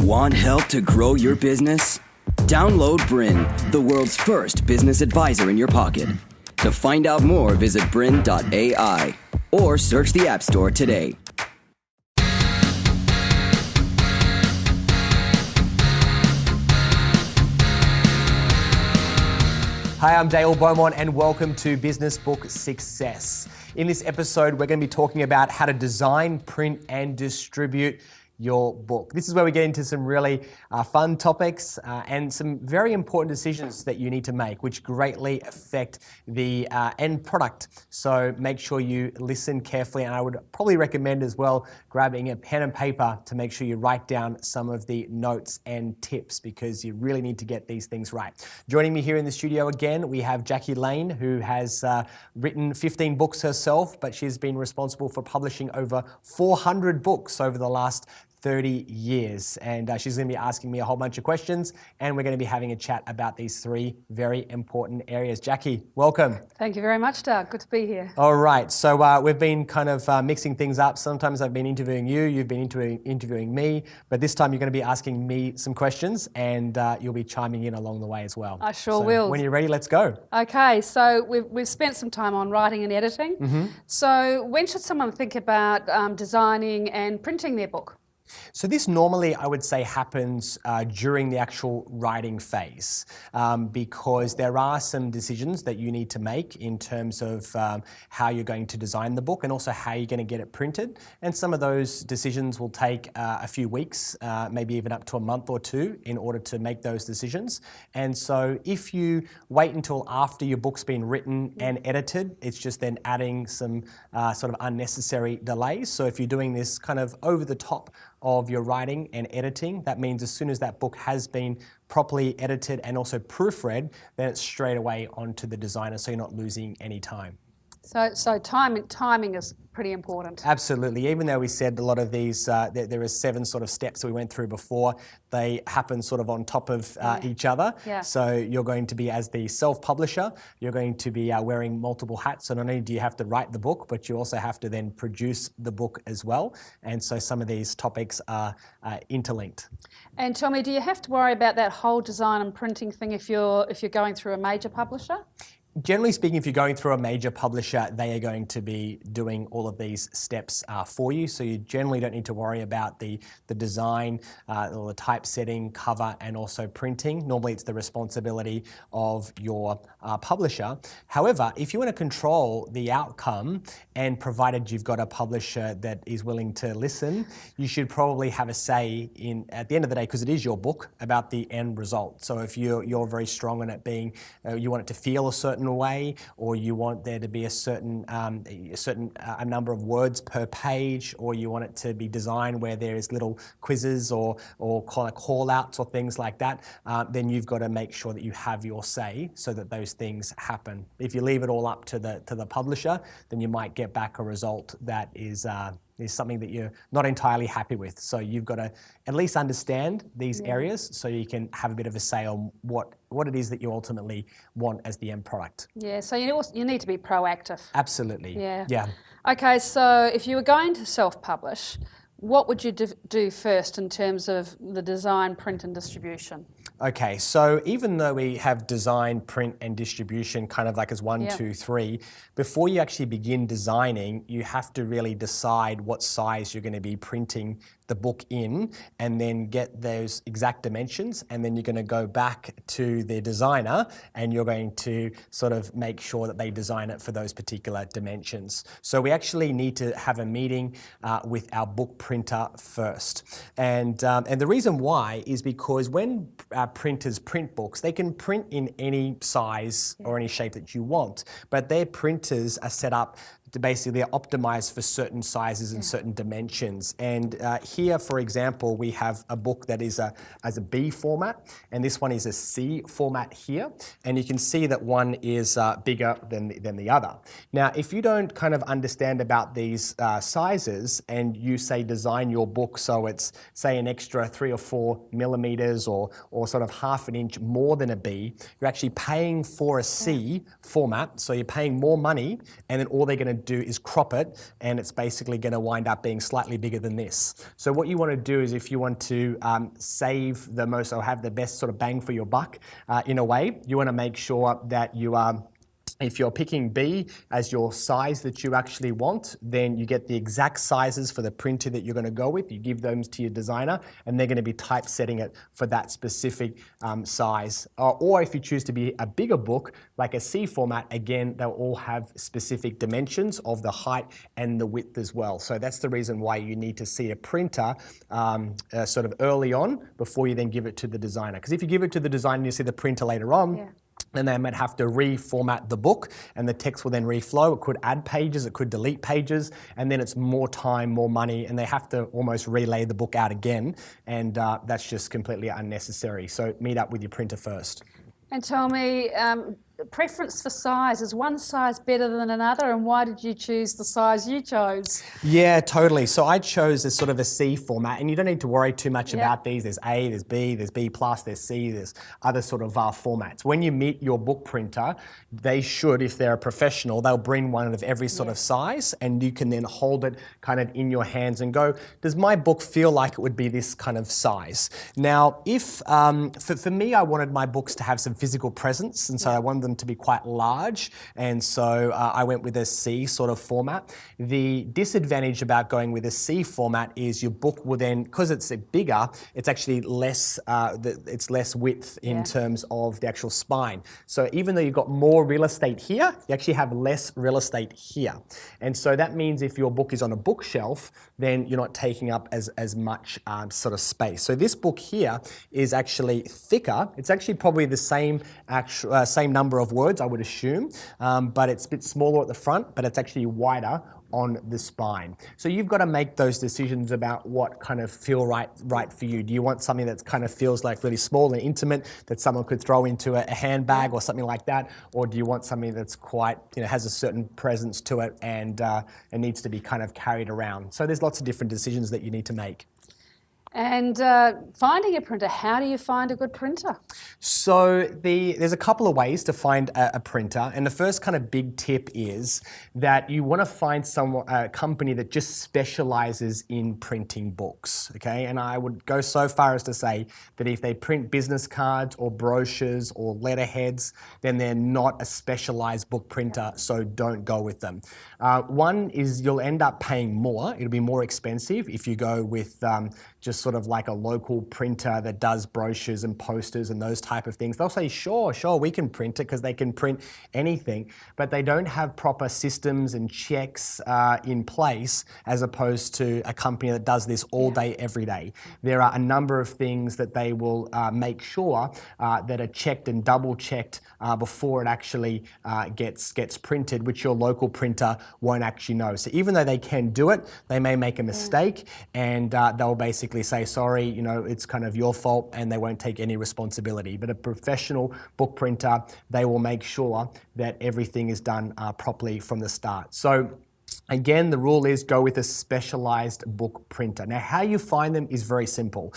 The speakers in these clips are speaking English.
Want help to grow your business? Download BRiN, the world's first business advisor in your pocket. To find out more, visit BRiN.ai or search the App Store today. Hi, I'm Dale Beaumont and welcome to Business Book Success. In this episode, we're going to be talking about how to design, print and distribute your book. This is where we get into some really fun topics and some very important decisions that you need to make, which greatly affect the end product. So make sure you listen carefully, and I would probably recommend as well grabbing a pen and paper to make sure you write down some of the notes and tips, because you really need to get these things right. Joining me here in the studio again, we have Jaqui Lane, who has written 15 books herself, but she's been responsible for publishing over 400 books over the last 30 years. And she's going to be asking me a whole bunch of questions, and we're going to be having a chat about these three very important areas. Jaqui, welcome. Thank you very much, Doug. Good to be here. All right, so we've been kind of mixing things up. Sometimes I've been interviewing you, you've been interviewing me, but this time you're going to be asking me some questions, and you'll be chiming in along the way as well. I sure will. When you're ready, let's go. Okay, so we've spent some time on writing and editing. Mm-hmm. So when should someone think about designing and printing their book? So this normally, I would say, happens during the actual writing phase, because there are some decisions that you need to make in terms of how you're going to design the book and also how you're going to get it printed. And some of those decisions will take a few weeks, maybe even up to a month or two, in order to make those decisions. And so if you wait until after your book's been written and edited, it's just then adding some sort of unnecessary delays. So if you're doing this kind of over the top of your writing and editing, that means as soon as that book has been properly edited and also proofread, then it's straight away onto the designer, so you're not losing any time. So timing is pretty important. Absolutely. Even though we said a lot of these, there are 7 sort of steps that we went through before, they happen sort of on top of each other. Yeah. So you're going to be, as the self-publisher, you're going to be wearing multiple hats. So not only do you have to write the book, but you also have to then produce the book as well. And so some of these topics are interlinked. And tell me, do you have to worry about that whole design and printing thing if you're going through a major publisher? Generally speaking, if you're going through a major publisher, they are going to be doing all of these steps for you. So you generally don't need to worry about the design or the typesetting, cover, and also printing. Normally it's the responsibility of your publisher. However, if you want to control the outcome, and provided you've got a publisher that is willing to listen, you should probably have a say in, at the end of the day, because it is your book, about the end result. So if you're very strong on it being, you want it to feel a certain way, or you want there to be a certain number of words per page, or you want it to be designed where there is little quizzes or call outs or things like that, then you've got to make sure that you have your say so that those things happen. If you leave it all up to the publisher, then you might get back a result that is something that you're not entirely happy with. So you've got to at least understand these areas so you can have a bit of a say on what it is that you ultimately want as the end product. Yeah, so you need to be proactive. Absolutely. Yeah. Okay, so if you were going to self-publish, what would you do first in terms of the design, print and distribution? Okay, so even though we have design, print and distribution kind of like as 1, 2, 3, before you actually begin designing, you have to really decide what size you're going to be printing the book in, and then get those exact dimensions, and then you're going to go back to the designer and you're going to sort of make sure that they design it for those particular dimensions. So we actually need to have a meeting with our book printer first. And the reason why is because when printers print books, they can print in any size or any shape that you want, but their printers are set up basically are optimized for certain sizes and certain dimensions. And here, for example, we have a book that is as a B format, and this one is a C format here. And you can see that one is bigger than the other. Now, if you don't kind of understand about these sizes, and you say design your book so it's say an extra 3 or 4 millimeters or sort of half an inch more than a B, you're actually paying for a C format, so you're paying more money, and then all they're going to do is crop it, and it's basically going to wind up being slightly bigger than this. So what you want to do is, if you want to save the most or have the best sort of bang for your buck in a way, you want to make sure that you are, if you're picking B as your size that you actually want, then you get the exact sizes for the printer that you're going to go with. You give those to your designer, and they're going to be typesetting it for that specific size. Or if you choose to be a bigger book, like a C format, again, they'll all have specific dimensions of the height and the width as well. So that's the reason why you need to see a printer sort of early on before you then give it to the designer. Because if you give it to the designer and you see the printer later on, then they might have to reformat the book, and the text will then reflow. It could add pages, it could delete pages, and then it's more time, more money, and they have to almost relay the book out again, and that's just completely unnecessary. So meet up with your printer first. And tell me, preference for size, is one size better than another, and why did you choose the size you chose? Yeah, totally. So I chose a sort of a C format, and you don't need to worry too much about these. There's A, there's B, there's B+, there's C, there's other sort of formats. When you meet your book printer, they should, if they're a professional, they'll bring one of every sort of size, and you can then hold it kind of in your hands and go, does my book feel like it would be this kind of size? Now, if, for me, I wanted my books to have some physical presence, and so I wanted them to be quite large, and so I went with a C sort of format. The disadvantage about going with a C format is your book will then, because it's bigger, it's actually less, it's less width in terms of the actual spine. So even though you've got more real estate here, you actually have less real estate here. And so that means if your book is on a bookshelf, then you're not taking up as much sort of space. So this book here is actually thicker. It's actually probably the same number of words, I would assume, but it's a bit smaller at the front, but it's actually wider on the spine. So you've got to make those decisions about what kind of feel right for you. Do you want something that kind of feels like really small and intimate that someone could throw into a handbag or something like that? Or do you want something that's quite, has a certain presence to it and it needs to be kind of carried around? So there's lots of different decisions that you need to make. And finding a printer, how do you find a good printer? So there's a couple of ways to find a printer, and the first kind of big tip is that you want to find a company that just specializes in printing books, okay? And I would go so far as to say that if they print business cards or brochures or letterheads, then they're not a specialized book printer, so don't go with them. One is you'll end up paying more. It'll be more expensive if you go with just sort of like a local printer that does brochures and posters and those type of things. They'll say, sure, we can print it, because they can print anything, but they don't have proper systems and checks in place, as opposed to a company that does this all day, every day. There are a number of things that they will make sure that are checked and double checked before it actually gets printed, which your local printer won't actually know. So even though they can do it, they may make a mistake, and they'll basically say, sorry, it's kind of your fault, and they won't take any responsibility. But a professional book printer, they will make sure that everything is done properly from the start. So again, the rule is go with a specialized book printer. Now, how you find them is very simple.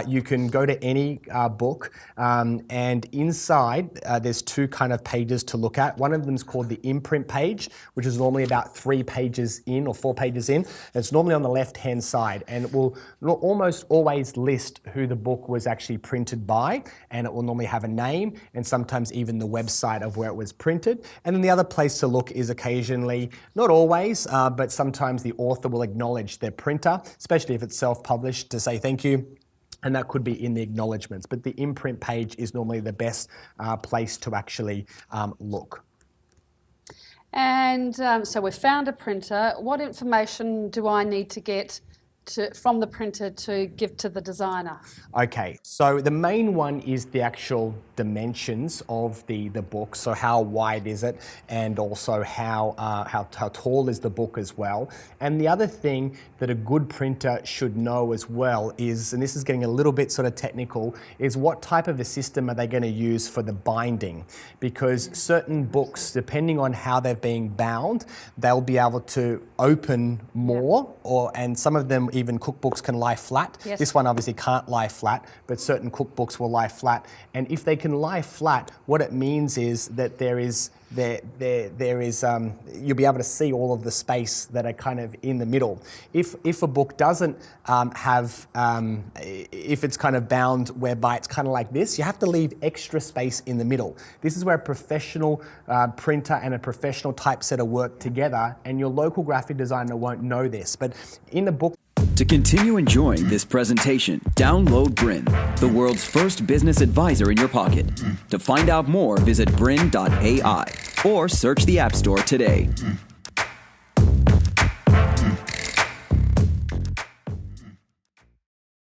You can go to any book, and inside there's two kind of pages to look at. One of them is called the imprint page, which is normally about 3 pages in or 4 pages in. It's normally on the left-hand side, and it will almost always list who the book was actually printed by, and it will normally have a name and sometimes even the website of where it was printed. And then the other place to look is occasionally, not always, but sometimes the author will acknowledge their printer, especially if it's self-published, to say thank you. And that could be in the acknowledgements. But the imprint page is normally the best place to actually look. And so we've found a printer. What information do I need to get from the printer to give to the designer? Okay, so the main one is the actual dimensions of the book. So how wide is it, and also how tall is the book as well. And the other thing that a good printer should know as well is, and this is getting a little bit sort of technical, is what type of a system are they going to use for the binding? Because certain books, depending on how they're being bound, they'll be able to open more, and some of them some even cookbooks can lie flat. Yes. This one obviously can't lie flat, but certain cookbooks will lie flat. And if they can lie flat, what it means is that you'll be able to see all of the space that are kind of in the middle. If a book doesn't if it's kind of bound whereby it's kind of like this, you have to leave extra space in the middle. This is where a professional printer and a professional typesetter work together, and your local graphic designer won't know this. But in the book, To continue enjoying this presentation, download BRiN, the world's first business advisor in your pocket. To find out more, visit BRiN.ai or search the App Store today.